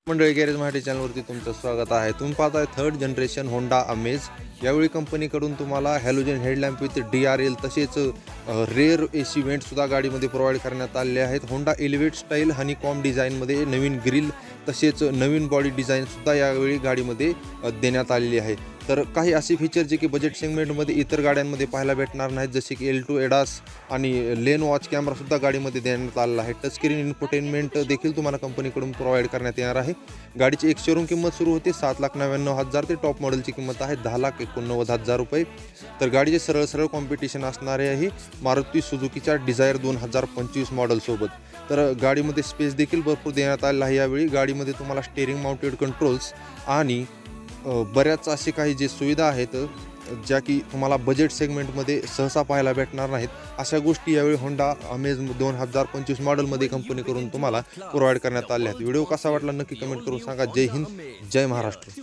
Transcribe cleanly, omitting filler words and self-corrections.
मंडळी गॅरेज मराठी चॅनलवरती तुमचं स्वागत आहे। तुम्ही पाहताय थर्ड जनरेशन होंडा अमेज। यावेळी कंपनीकडून तुम्हाला हॅलोजन हेडलॅम्प विथ DRL तसेच रेअर AC वेंट सुद्धा गाडीमध्ये प्रोव्हाइड करण्यात आले आहेत। होंडा एलिव्हेट स्टाईल हनीकॉम डिझाईनमध्ये नवीन ग्रिल तसेच नवीन बॉडी डिझाईन सुद्धा यावेळी गाडीमध्ये देण्यात आलेली आहे। तर काही असे फीचर जे की बजेट सेगमेंटमध्ये इतर गाड्यांमध्ये पाहायला भेटणार नाहीत, जसे की L2 एडास आणि लेन वॉच कॅमेरा सुद्धा गाडीमध्ये देण्यात आलेला आहे। टच स्क्रीन इन्फोटेनमेंट देखील तुम्हाला कंपनीकडून प्रोव्हाइड करण्यात येणार आहे। गाडीची एक शोरूम किंमत सुरू होते 7,99,000 ते टॉप मॉडेलची किंमत आहे 10,89,000 रुपये। तर गाडीचे सरळ कॉम्पिटिशन असणारे आहे मारुती सुझुकीच्या डिझायर 2025 मॉडेल सोबत। तर गाडीमध्ये स्पेस देखील भरपूर देण्यात आलेला आहे। यावेळी गाडीमध्ये तुम्हाला स्टीअरिंग माउंटेड कंट्रोल्स आणि बऱ्याच असे काही जे सुविधा आहेत ज्या की तुम्हाला बजेट सेगमेंटमध्ये सहसा पाहायला भेटणार नाहीत, अशा गोष्टी यावेळी होंडा अमेज 2025 मॉडेलमध्ये कंपनीकडून तुम्हाला प्रोव्हाइड करण्यात आल्या आहेत। व्हिडिओ कसा वाटला नक्की कमेंट करून सांगा। जय हिंद, जय महाराष्ट्र।